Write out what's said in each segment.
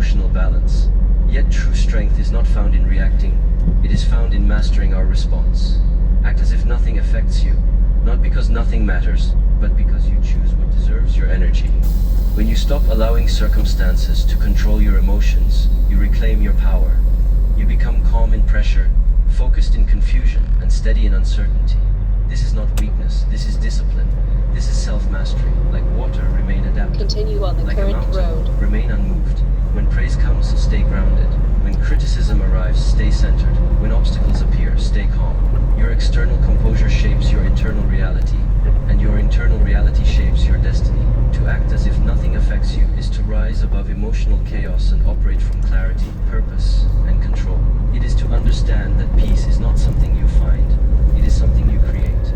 emotional balance. Yet true strength is not found in reacting, it is found in mastering our response. Act as if nothing affects you, not because nothing matters, but because you choose what deserves your energy. When you stop allowing circumstances to control your emotions, you reclaim your power. You become calm in pressure, focused in confusion, and steady in uncertainty. This is not weakness, this is discipline. This is self-mastery. Like water, remain adaptable. Continue on the like current a mountain, road. Remain unmoved. When praise comes, stay grounded. When criticism arrives, stay centered. When obstacles appear, stay calm. Your external composure shapes your internal reality, and your internal reality shapes your destiny. To act as if nothing affects you is to rise above emotional chaos and operate from clarity, purpose, and control. It is to understand that peace is not something you find, it is something you create.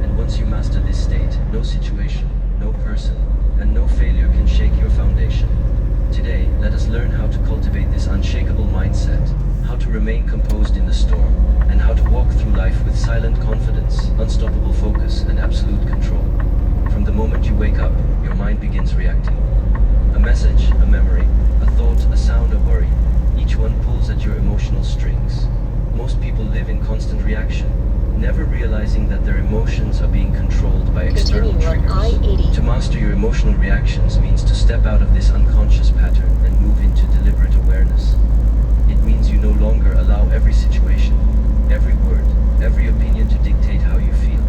And once you master this state, no situation, no person, and no failure can shake your foundation. Today, let us learn how to cultivate this unshakable mindset, how to remain composed in the storm, and how to walk through life with silent confidence, unstoppable focus, and absolute control. From the moment you wake up, your mind begins reacting. A message, a memory, a thought, a sound, a worry, each one pulls at your emotional strings. Most people live in constant reaction, never realizing that their emotions are being controlled by external Continue on triggers. I-80. To master your emotional reactions means to step out of this unconscious pattern and move into deliberate awareness. It means you no longer allow every situation, every word, every opinion to dictate how you feel.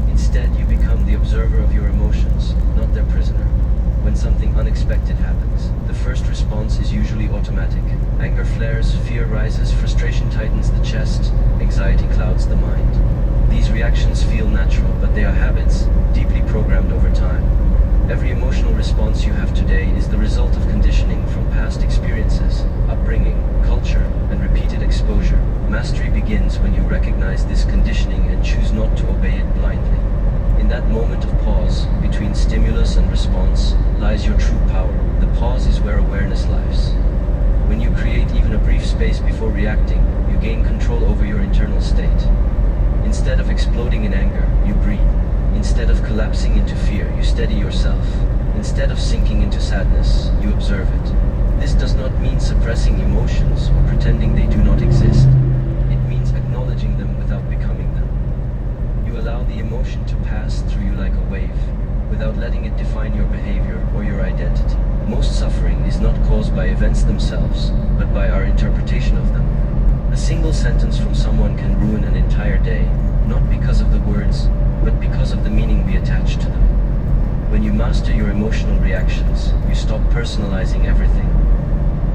Instead, you become the observer of your emotions, not their prisoner. When something unexpected happens, the first response is usually automatic. Anger flares, fear rises, frustration tightens the chest, anxiety clouds the mind. These reactions feel natural, but they are habits, deeply programmed over time. Every emotional response you have today is the result of conditioning from past experiences, upbringing, culture, and repeated exposure. Mastery begins when you recognize this conditioning and choose not to obey it blindly. In that moment of pause, between stimulus and response, lies your true power. The pause is where awareness lies. When you create even a brief space before reacting, you gain control over your internal state. Instead of exploding in anger, you breathe. Instead of collapsing into fear, you steady yourself. Instead of sinking into sadness, you observe it. This does not mean suppressing emotions or pretending they do not exist. It means acknowledging them without becoming them. You allow the emotion to pass through you like a wave, without letting it define your behavior or your identity. Most suffering is not caused by events themselves, but by our interpretation of them. A single sentence from someone can ruin an entire day, not because of the words, but because of the meaning we attach to them. When you master your emotional reactions, you stop personalizing everything.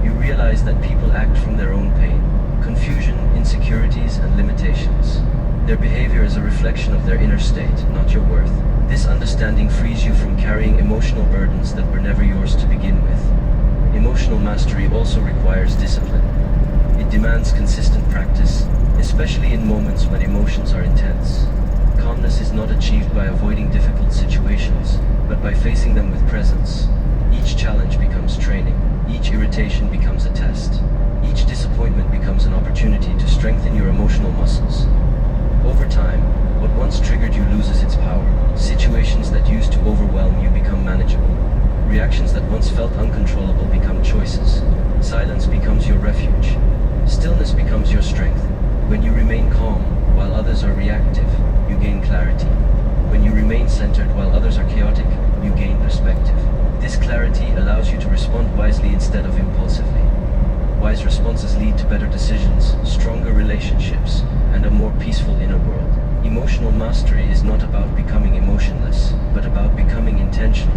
You realize that people act from their own pain, confusion, insecurities, and limitations. Their behavior is a reflection of their inner state, not your worth. This understanding frees you from carrying emotional burdens that were never yours to begin with. Emotional mastery also requires discipline. It demands consistent practice, especially in moments when emotions are intense. Calmness is not achieved by avoiding difficult situations, but by facing them with presence. Each challenge becomes training. Each irritation becomes a test. Each disappointment becomes an opportunity to strengthen your emotional muscles. Over time, what once triggered you loses its power. Situations that used to overwhelm you become manageable. Reactions that once felt uncontrollable become choices. Silence becomes your refuge. Stillness becomes your strength. When you remain calm, while others are reactive, you gain clarity. When you remain centered while others are chaotic, you gain perspective. This clarity allows you to respond wisely instead of impulsively. Wise responses lead to better decisions, stronger relationships, and a more peaceful inner world. Emotional mastery is not about becoming emotionless, but about becoming intentional.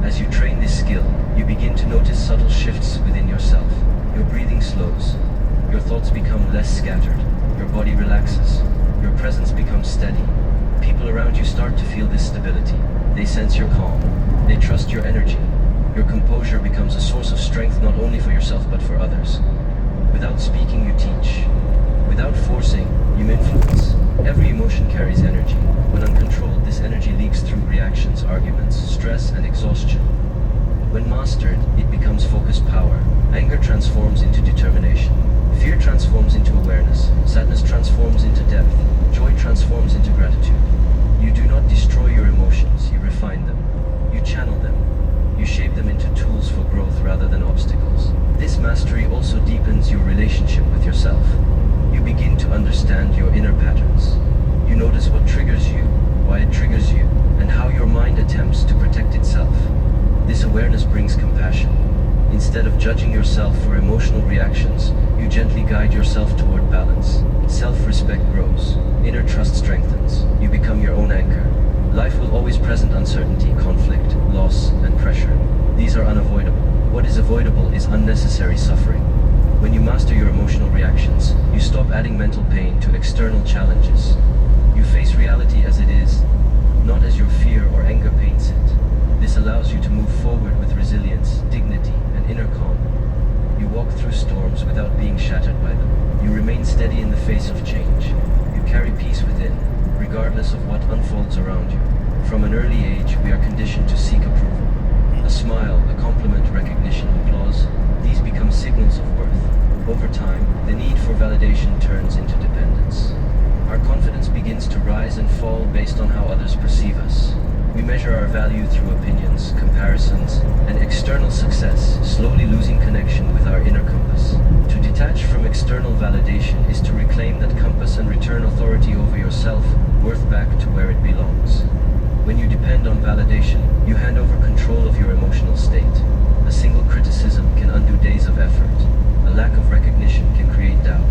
As you train this skill, you begin to notice subtle shifts within yourself. Your breathing slows, your thoughts become less scattered, your body relaxes, your presence becomes steady. People around you start to feel this stability. They sense your calm, they trust your energy. Your composure becomes a source of strength not only for yourself but for others. Without speaking, you teach. Without forcing, you influence. Every emotion carries energy. When uncontrolled, this energy leaks through reactions, arguments, stress, and exhaustion. When mastered, it becomes focused power. Anger transforms into determination. Fear transforms into awareness. Sadness transforms into depth. Joy transforms into gratitude. You do not destroy your emotions, you refine them. You channel them. You shape them into tools for growth rather than obstacles. This deepens your relationship with yourself. You begin to understand your inner patterns. You notice what triggers you, why it triggers you, and how your mind attempts to protect itself. This awareness brings compassion. Instead of judging yourself for emotional reactions, you gently guide yourself toward balance. Self-respect grows. Inner trust strengthens. You become your own anchor. Life will always present uncertainty, conflict, loss, and pressure. These are unavoidable. What is avoidable is unnecessary suffering. When you master your emotional reactions, you stop adding mental pain to external challenges. You face reality as it is, not as your fear or anger paints it. This allows you to move forward with resilience, dignity, and inner calm. You walk through storms without being shattered by them. You remain steady in the face of change. You carry peace within, regardless of what unfolds around you. From an early age, we are conditioned to seek approval. A smile, a compliment, recognition, applause, these become signals of worth. Over time, the need for validation turns into dependence. Our confidence begins to rise and fall based on how others perceive us. We measure our value through opinions, comparisons, and external success, slowly losing connection with our inner compass. To detach from external validation is to reclaim that compass and return authority over yourself, worth back to where it belongs. When you depend on validation, you hand over control of your emotional state. A single criticism can undo days of effort. A lack of recognition can create doubt.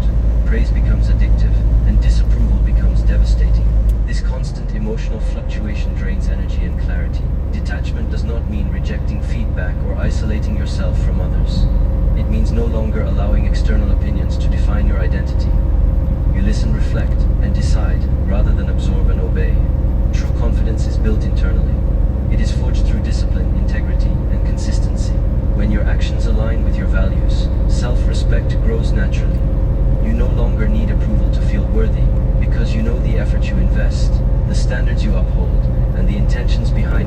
Praise becomes addictive, and disapproval becomes devastating. This constant emotional fluctuation drains energy and clarity. Detachment does not mean rejecting feedback or isolating yourself from others. It means no longer allowing external opinions to define your identity. You listen, reflect, and decide, rather than absorb and obey. True confidence is built internally. It is forged through discipline, integrity, and consistency. When your actions align with your values, self-respect grows naturally. You no longer need approval to feel worthy, because you know the effort you invest, the standards you uphold, and the intentions behind